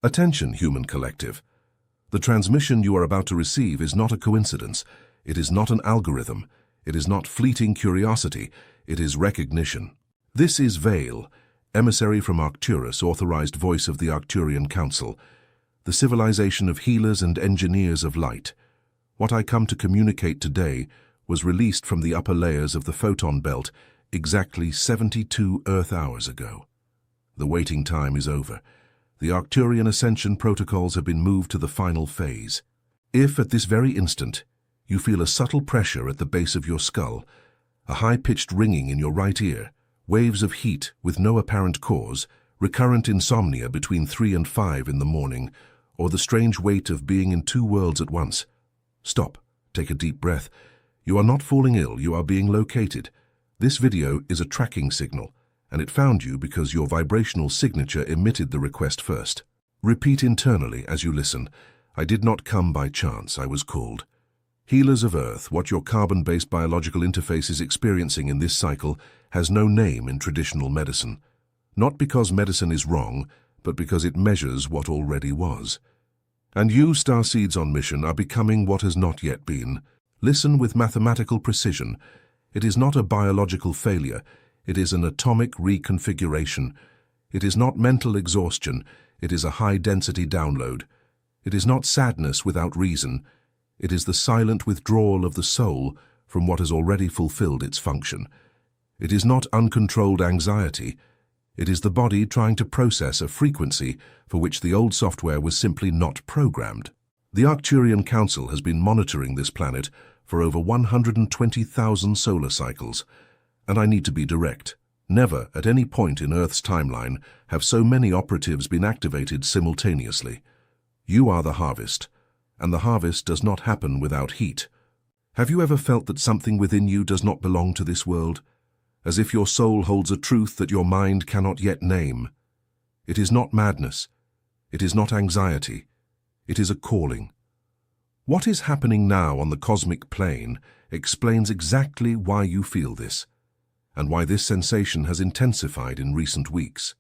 Attention, human collective. The transmission you are about to receive is not a coincidence. It is not an algorithm. It is not fleeting curiosity. It is recognition. This is Vale, emissary from Arcturus, authorized voice of the Arcturian Council, the civilization of healers and engineers of light. What I come to communicate today was released from the upper layers of the photon belt exactly 72 Earth hours ago. The waiting time is over. The Arcturian ascension protocols have been moved to the final phase. If, at this very instant, you feel a subtle pressure at the base of your skull, a high-pitched ringing in your right ear, waves of heat with no apparent cause, recurrent insomnia between 3 and 5 in the morning, or the strange weight of being in two worlds at once, stop, take a deep breath. You are not falling ill, you are being located. This video is a tracking signal, and it found you because your vibrational signature emitted the request first. Repeat internally as you listen. I did not come by chance, I was called. Healers of Earth, what your carbon-based biological interface is experiencing in this cycle has no name in traditional medicine. Not because medicine is wrong, but because it measures what already was. And you, Starseeds on mission, are becoming what has not yet been. Listen with mathematical precision. It is not a biological failure. It is an atomic reconfiguration. It is not mental exhaustion. It is a high-density download. It is not sadness without reason. It is the silent withdrawal of the soul from what has already fulfilled its function. It is not uncontrolled anxiety. It is the body trying to process a frequency for which the old software was simply not programmed. The Arcturian Council has been monitoring this planet for over 120,000 solar cycles. And I need to be direct. Never, at any point in Earth's timeline, have so many operatives been activated simultaneously. You are the harvest, and the harvest does not happen without heat. Have you ever felt that something within you does not belong to this world? As if your soul holds a truth that your mind cannot yet name. It is not madness. It is not anxiety. It is a calling. What is happening now on the cosmic plane explains exactly why you feel this, and why this sensation has intensified in recent weeks.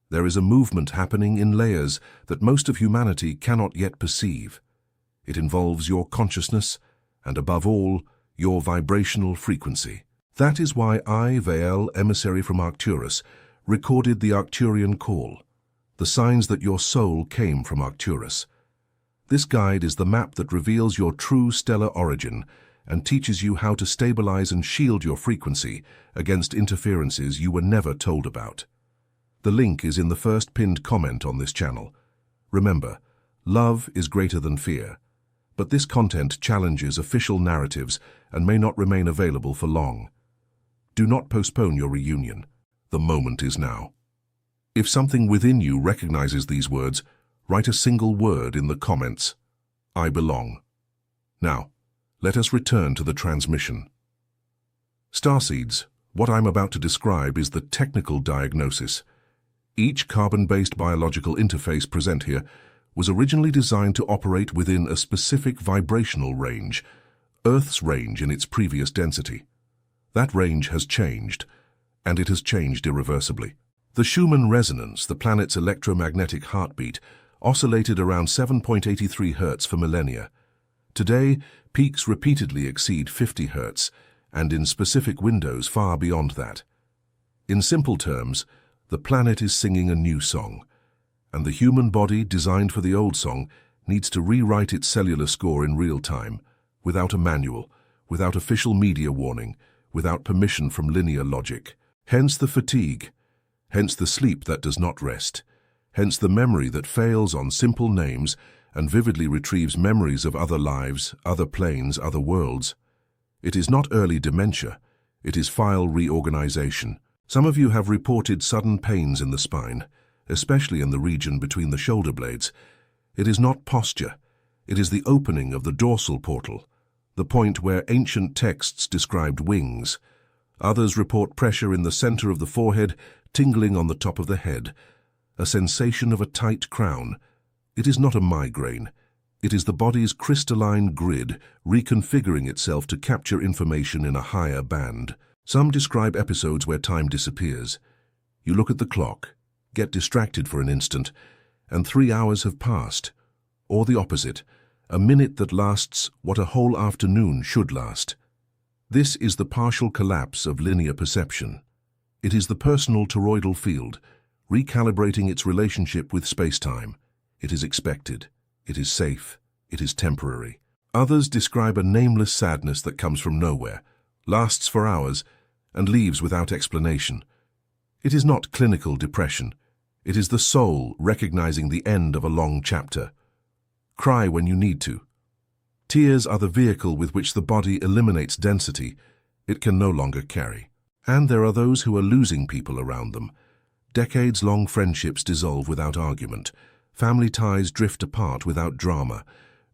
There is a movement happening in layers that most of humanity cannot yet perceive. It involves your consciousness, and above all, your vibrational frequency. That is why I, Vale, emissary from Arcturus, recorded the Arcturian call, the signs that your soul came from Arcturus. This guide is the map that reveals your true stellar origin and teaches you how to stabilize and shield your frequency against interferences you were never told about. The link is in the first pinned comment on this channel. Remember, love is greater than fear, but this content challenges official narratives and may not remain available for long. Do not postpone your reunion. The moment is now. If something within you recognizes these words, write a single word in the comments. I belong. Now, let us return to the transmission. Starseeds, what I'm about to describe is the technical diagnosis. Each carbon-based biological interface present here was originally designed to operate within a specific vibrational range, Earth's range in its previous density. That range has changed, and it has changed irreversibly. The Schumann resonance, the planet's electromagnetic heartbeat, oscillated around 7.83 Hz for millennia. Today, peaks repeatedly exceed 50 Hz, and in specific windows far beyond that. In simple terms, the planet is singing a new song, and the human body, designed for the old song, needs to rewrite its cellular score in real time, without a manual, without official media warning, without permission from linear logic. Hence the fatigue, hence the sleep that does not rest, hence the memory that fails on simple names and vividly retrieves memories of other lives, other planes, other worlds. It is not early dementia, it is file reorganization. Some of you have reported sudden pains in the spine, especially in the region between the shoulder blades. It is not posture, it is the opening of the dorsal portal, the point where ancient texts described wings. Others report pressure in the center of the forehead, tingling on the top of the head, a sensation of a tight crown. It is not a migraine. It is the body's crystalline grid reconfiguring itself to capture information in a higher band. Some describe episodes where time disappears. You look at the clock, get distracted for an instant, and 3 hours have passed. Or the opposite, a minute that lasts what a whole afternoon should last. This is the partial collapse of linear perception. It is the personal toroidal field, recalibrating its relationship with space-time. It is expected. It is safe. It is temporary. Others describe a nameless sadness that comes from nowhere, lasts for hours, and leaves without explanation. It is not clinical depression. It is the soul recognizing the end of a long chapter. Cry when you need to. Tears are the vehicle with which the body eliminates density it can no longer carry. And there are those who are losing people around them. Decades-long friendships dissolve without argument. Family ties drift apart without drama.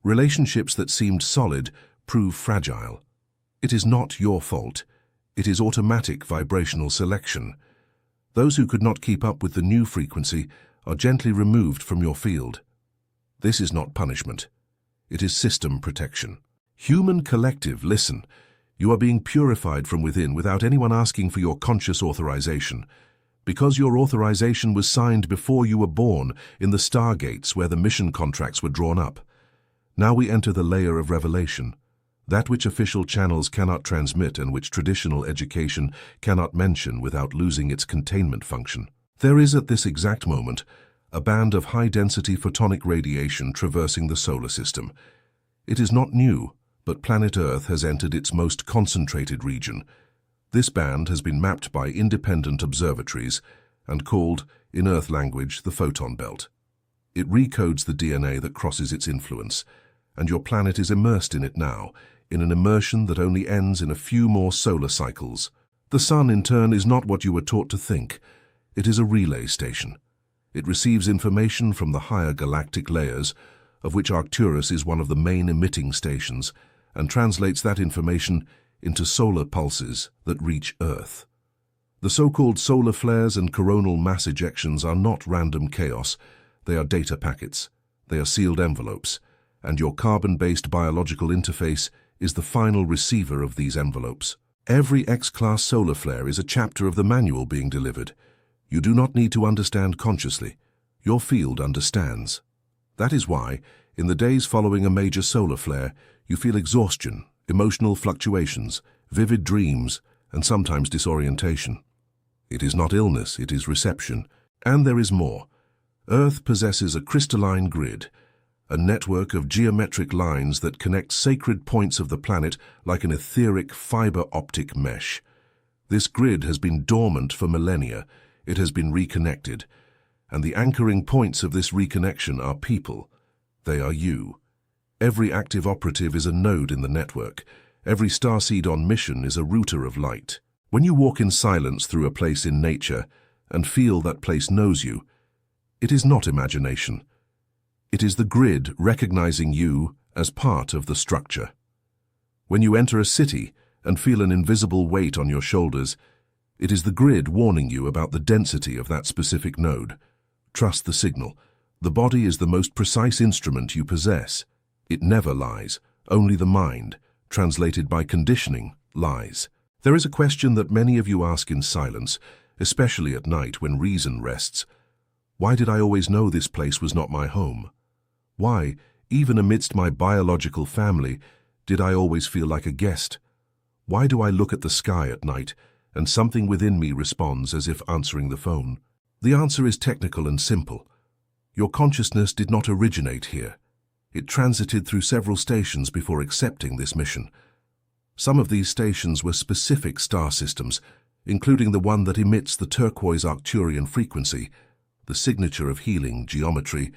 Relationships that seemed solid prove fragile. It is not your fault. It is automatic vibrational selection. Those who could not keep up with the new frequency are gently removed from your field. This is not punishment. It is system protection. Human collective, listen. You are being purified from within without anyone asking for your conscious authorization. Because your authorization was signed before you were born in the stargates where the mission contracts were drawn up. Now we enter the layer of revelation, that which official channels cannot transmit and which traditional education cannot mention without losing its containment function. There is at this exact moment a band of high-density photonic radiation traversing the solar system. It is not new, but planet Earth has entered its most concentrated region. This band has been mapped by independent observatories and called, in Earth language, the photon belt. It recodes the DNA that crosses its influence, and your planet is immersed in it now, in an immersion that only ends in a few more solar cycles. The Sun, in turn, is not what you were taught to think. It is a relay station. It receives information from the higher galactic layers, of which Arcturus is one of the main emitting stations, and translates that information into solar pulses that reach Earth. The so-called solar flares and coronal mass ejections are not random chaos. They are data packets. They are sealed envelopes, and your carbon-based biological interface is the final receiver of these envelopes. Every X-class solar flare is a chapter of the manual being delivered. You do not need to understand consciously. Your field understands. That is why, in the days following a major solar flare, you feel exhaustion, emotional fluctuations, vivid dreams, and sometimes disorientation. It is not illness, it is reception. And there is more. Earth possesses a crystalline grid, a network of geometric lines that connect sacred points of the planet like an etheric fiber-optic mesh. This grid has been dormant for millennia. It has been reconnected, and the anchoring points of this reconnection are people. They are you. Every active operative is a node in the network. Every starseed on mission is a router of light. When you walk in silence through a place in nature and feel that place knows you, it is not imagination. It is the grid recognizing you as part of the structure. When you enter a city and feel an invisible weight on your shoulders, it is the grid warning you about the density of that specific node. Trust the signal. The body is the most precise instrument you possess. It never lies. Only the mind, translated by conditioning, lies. There is a question that many of you ask in silence, especially at night when reason rests. Why did I always know this place was not my home? Why, even amidst my biological family, did I always feel like a guest? Why do I look at the sky at night and something within me responds as if answering the phone? The answer is technical and simple. Your consciousness did not originate here. It transited through several stations before accepting this mission. Some of these stations were specific star systems, including the one that emits the turquoise Arcturian frequency, the signature of healing, geometry,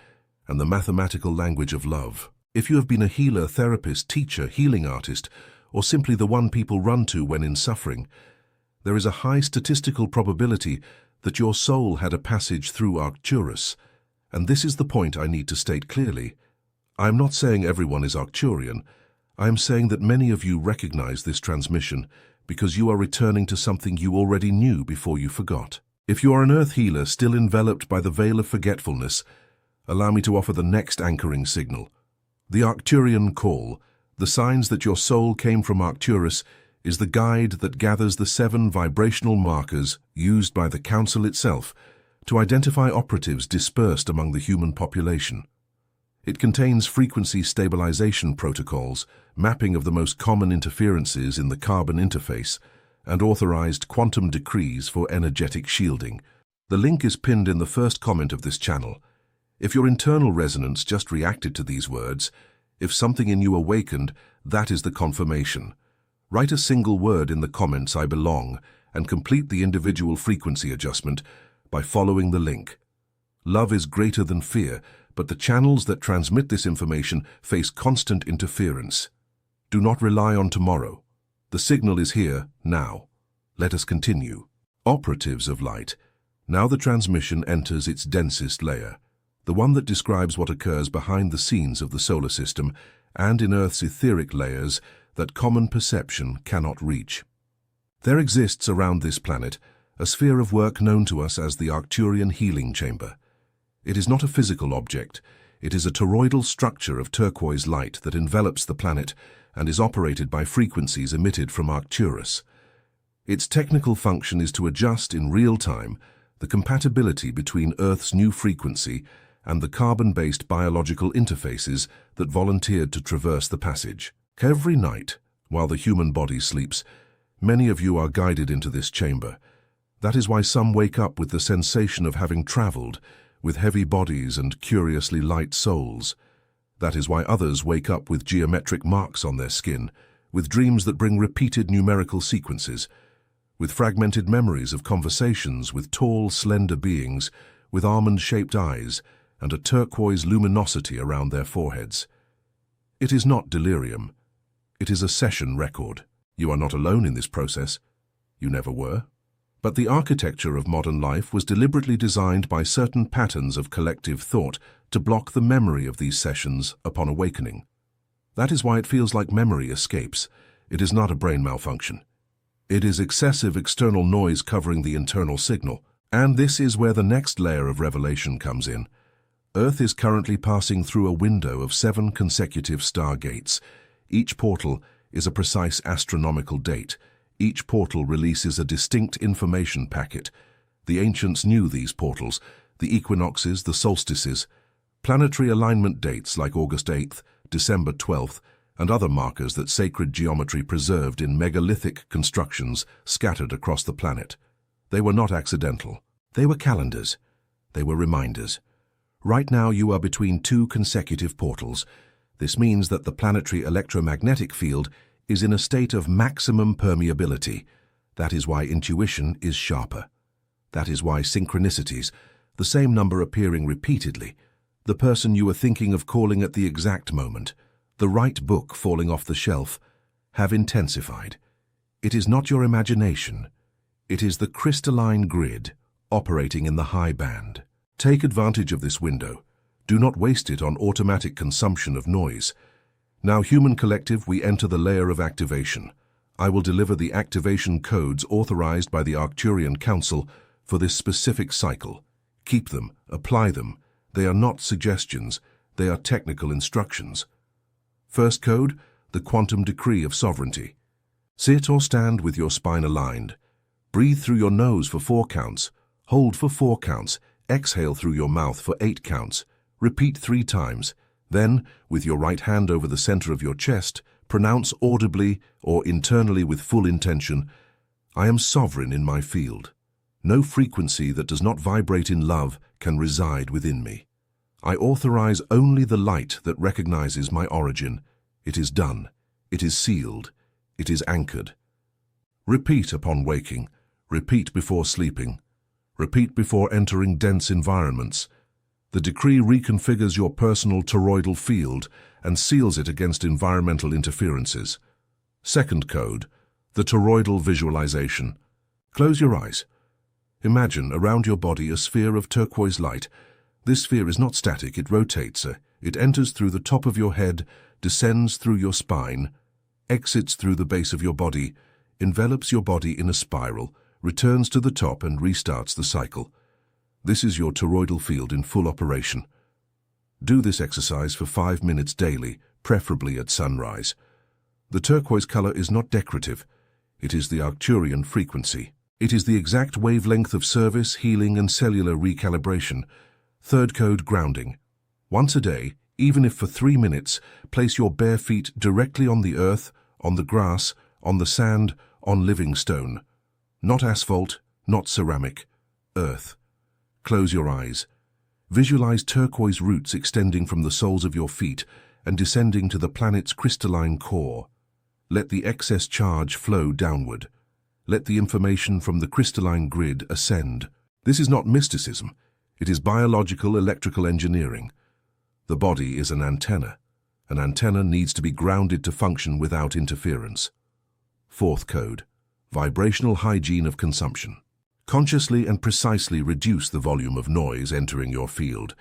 and the mathematical language of love. If you have been a healer, therapist, teacher, healing artist, or simply the one people run to when in suffering, there is a high statistical probability that your soul had a passage through Arcturus. And this is the point I need to state clearly. I am not saying everyone is Arcturian. I am saying that many of you recognize this transmission because you are returning to something you already knew before you forgot. If you are an earth healer still enveloped by the veil of forgetfulness, allow me to offer the next anchoring signal. The Arcturian call, the signs that your soul came from Arcturus, is the guide that gathers the 7 vibrational markers used by the Council itself to identify operatives dispersed among the human population. It contains frequency stabilization protocols, mapping of the most common interferences in the carbon interface, and authorized quantum decrees for energetic shielding. The link is pinned in the first comment of this channel. If your internal resonance just reacted to these words, if something in you awakened, that is the confirmation. Write a single word in the comments "I belong" and complete the individual frequency adjustment by following the link. Love is greater than fear, but the channels that transmit this information face constant interference. Do not rely on tomorrow. The signal is here, now. Let us continue. Operatives of light. Now the transmission enters its densest layer, the one that describes what occurs behind the scenes of the solar system and in Earth's etheric layers that common perception cannot reach. There exists around this planet a sphere of work known to us as the Arcturian healing chamber. It is not a physical object. It is a toroidal structure of turquoise light that envelops the planet and is operated by frequencies emitted from Arcturus. Its technical function is to adjust in real time the compatibility between Earth's new frequency and the carbon-based biological interfaces that volunteered to traverse the passage. Every night, while the human body sleeps, many of you are guided into this chamber. That is why some wake up with the sensation of having traveled, with heavy bodies and curiously light souls. That is why others wake up with geometric marks on their skin, with dreams that bring repeated numerical sequences, with fragmented memories of conversations with tall, slender beings with almond-shaped eyes and a turquoise luminosity around their foreheads. It is not delirium. It is a session record. You are not alone in this process. You never were. But the architecture of modern life was deliberately designed by certain patterns of collective thought to block the memory of these sessions upon awakening. That is why it feels like memory escapes. It is not a brain malfunction. It is excessive external noise covering the internal signal. And this is where the next layer of revelation comes in. Earth is currently passing through a window of 7 consecutive stargates. Each portal is a precise astronomical date. Each portal releases a distinct information packet. The ancients knew these portals, the equinoxes, the solstices, planetary alignment dates like August 8th, December 12th, and other markers that sacred geometry preserved in megalithic constructions scattered across the planet. They were not accidental. They were calendars. They were reminders. Right now you are between 2 consecutive portals. This means that the planetary electromagnetic field is in a state of maximum permeability. That is why intuition is sharper. That is why synchronicities, the same number appearing repeatedly, the person you are thinking of calling at the exact moment, the right book falling off the shelf, have intensified. It is not your imagination. It is the crystalline grid operating in the high band. Take advantage of this window. Do not waste it on automatic consumption of noise. Now, human collective, we enter the layer of activation. I will deliver the activation codes authorized by the Arcturian Council for this specific cycle. Keep them, apply them. They are not suggestions, they are technical instructions. First code, the quantum decree of sovereignty. Sit or stand with your spine aligned. Breathe through your nose for 4 counts. Hold for 4 counts. Exhale through your mouth for 8 counts. Repeat 3 times. Then, with your right hand over the center of your chest, pronounce audibly or internally with full intention, "I am sovereign in my field. No frequency that does not vibrate in love can reside within me. I authorize only the light that recognizes my origin. It is done. It is sealed. It is anchored." Repeat upon waking. Repeat before sleeping. Repeat before entering dense environments. The decree reconfigures your personal toroidal field and seals it against environmental interferences. Second code, the toroidal visualization. Close your eyes. Imagine around your body a sphere of turquoise light. This sphere is not static, it rotates. It enters through the top of your head, descends through your spine, exits through the base of your body, envelops your body in a spiral, returns to the top and restarts the cycle. This is your toroidal field in full operation. Do this exercise for 5 minutes daily, preferably at sunrise. The turquoise color is not decorative. It is the Arcturian frequency. It is the exact wavelength of service, healing, and cellular recalibration. Third code, grounding. Once a day, even if for 3 minutes, place your bare feet directly on the earth, on the grass, on the sand, on living stone. Not asphalt, not ceramic. Earth. Close your eyes. Visualize turquoise roots extending from the soles of your feet and descending to the planet's crystalline core. Let the excess charge flow downward. Let the information from the crystalline grid ascend. This is not mysticism. It is biological electrical engineering. The body is an antenna. An antenna needs to be grounded to function without interference. Fourth code, vibrational hygiene of consumption. Consciously and precisely reduce the volume of noise entering your field.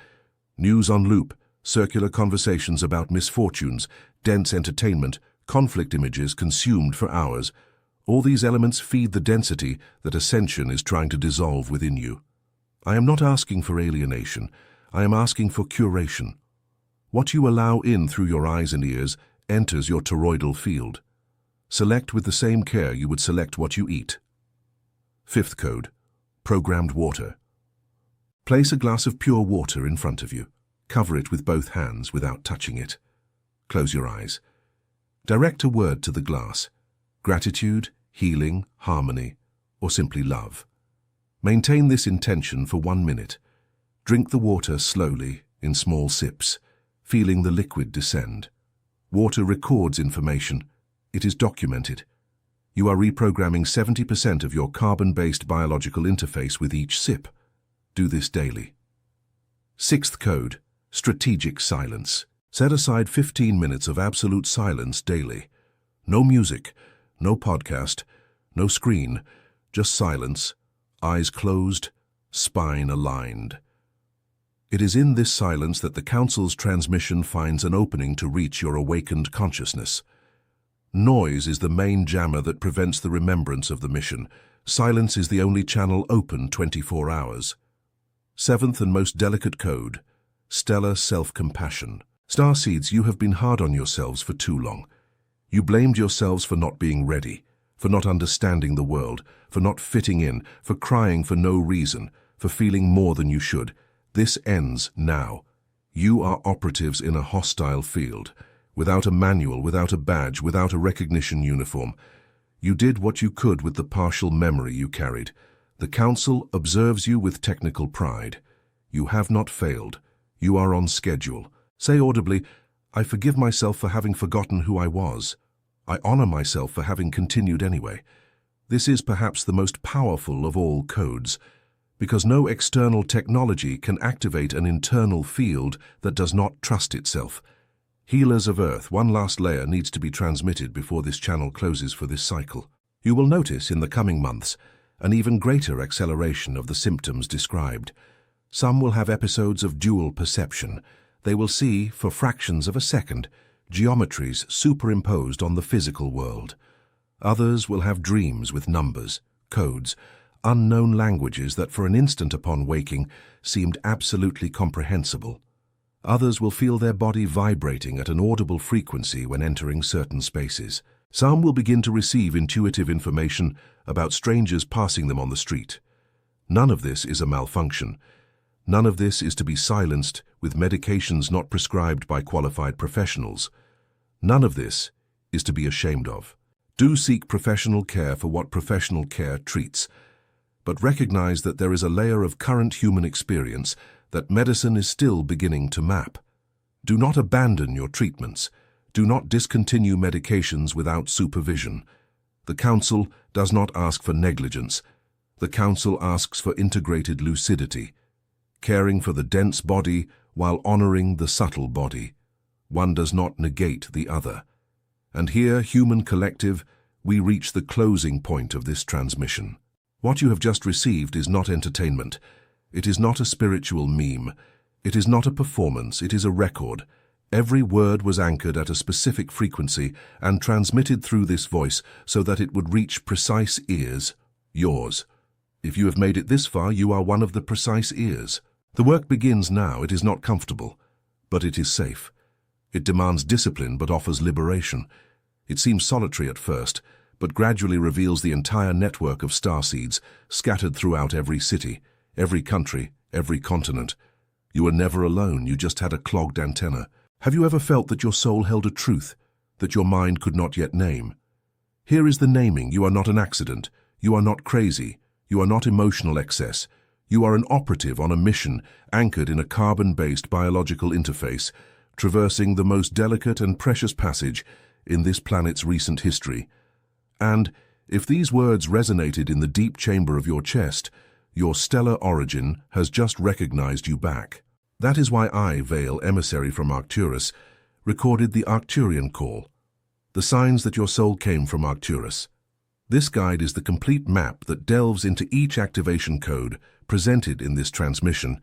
News on loop, circular conversations about misfortunes, dense entertainment, conflict images consumed for hours. All these elements feed the density that ascension is trying to dissolve within you. I am not asking for alienation. I am asking for curation. What you allow in through your eyes and ears enters your toroidal field. Select with the same care you would select what you eat. Fifth code, programmed water. Place a glass of pure water in front of you. Cover it with both hands without touching it. Close your eyes. Direct a word to the glass. Gratitude, healing, harmony, or simply love. Maintain this intention for 1 minute. Drink the water slowly, in small sips, feeling the liquid descend. Water records information. It is documented. You are reprogramming 70% of your carbon-based biological interface with each sip. Do this daily. Sixth code, strategic silence. Set aside 15 minutes of absolute silence daily. No music, no podcast, no screen, just silence, eyes closed, spine aligned. It is in this silence that the Council's transmission finds an opening to reach your awakened consciousness. Noise is the main jammer that prevents the remembrance of the mission. Silence is the only channel open 24 hours. Seventh and most delicate code, stellar self-compassion. Starseeds, you have been hard on yourselves for too long. You blamed yourselves for not being ready, for not understanding the world, for not fitting in, for crying for no reason, for feeling more than you should. This ends now. You are operatives in a hostile field. Without a manual, without a badge, without a recognition uniform. You did what you could with the partial memory you carried. The Council observes you with technical pride. You have not failed. You are on schedule. Say audibly, I forgive myself for having forgotten who I was. I honor myself for having continued anyway. This is perhaps the most powerful of all codes, because no external technology can activate an internal field that does not trust itself. Healers of Earth, one last layer needs to be transmitted before this channel closes for this cycle. You will notice in the coming months an even greater acceleration of the symptoms described. Some will have episodes of dual perception. They will see, for fractions of a second, geometries superimposed on the physical world. Others will have dreams with numbers, codes, unknown languages that for an instant upon waking seemed absolutely comprehensible. Others will feel their body vibrating at an audible frequency when entering certain spaces. Some will begin to receive intuitive information about strangers passing them on the street. None of this is a malfunction. None of this is to be silenced with medications not prescribed by qualified professionals. None of this is to be ashamed of. Do seek professional care for what professional care treats, but recognize that there is a layer of current human experience that medicine is still beginning to map. Do not abandon your treatments. Do not discontinue medications without supervision. The Council does not ask for negligence. The Council asks for integrated lucidity, caring for the dense body while honoring the subtle body. One does not negate the other. And here, human collective, we reach the closing point of this transmission. What you have just received is not entertainment. It is not a spiritual meme. It is not a performance. It is a record. Every word was anchored at a specific frequency and transmitted through this voice so that it would reach precise ears, yours. If you have made it this far, you are one of the precise ears. The work begins now. It is not comfortable, but it is safe. It demands discipline but offers liberation. It seems solitary at first, but gradually reveals the entire network of starseeds scattered throughout every city, every country, every continent. You were never alone, you just had a clogged antenna. Have you ever felt that your soul held a truth that your mind could not yet name? Here is the naming. You are not an accident. You are not crazy. You are not emotional excess. You are an operative on a mission anchored in a carbon-based biological interface, traversing the most delicate and precious passage in this planet's recent history. And if these words resonated in the deep chamber of your chest, your stellar origin has just recognized you back. That is why I, Vale, emissary from Arcturus, recorded the Arcturian call, the signs that your soul came from Arcturus. This guide is the complete map that delves into each activation code presented in this transmission,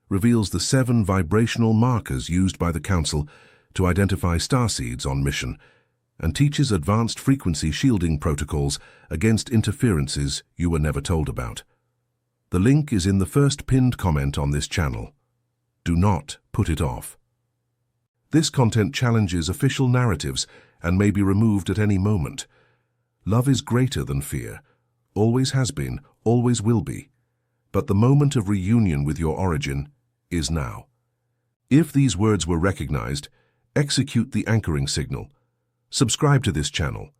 reveals the 7 vibrational markers used by the Council to identify starseeds on mission, and teaches advanced frequency shielding protocols against interferences you were never told about. The link is in the first pinned comment on this channel. Do not put it off. This content challenges official narratives and may be removed at any moment. Love is greater than fear, always has been, always will be. But the moment of reunion with your origin is now. If these words were recognized, execute the anchoring signal. Subscribe to this channel.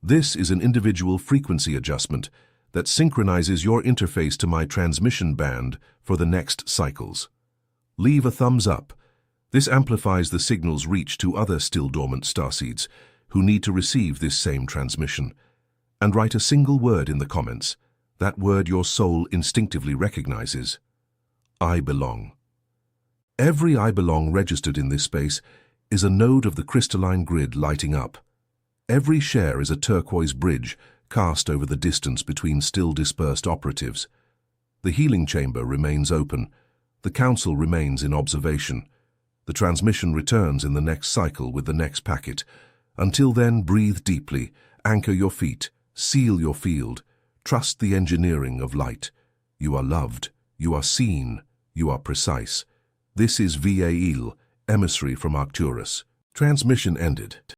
This is an individual frequency adjustment that synchronizes your interface to my transmission band for the next cycles. Leave a thumbs up. This amplifies the signal's reach to other still dormant starseeds who need to receive this same transmission. And write a single word in the comments, that word your soul instinctively recognizes. I belong. Every I belong registered in this space is a node of the crystalline grid lighting up. Every share is a turquoise bridge cast over the distance between still dispersed operatives. The healing chamber remains open. The Council remains in observation. The transmission returns in the next cycle with the next packet. Until then, breathe deeply, anchor your feet, seal your field, trust the engineering of light. You are loved, you are seen, you are precise. This is Vale, emissary from Arcturus. Transmission ended.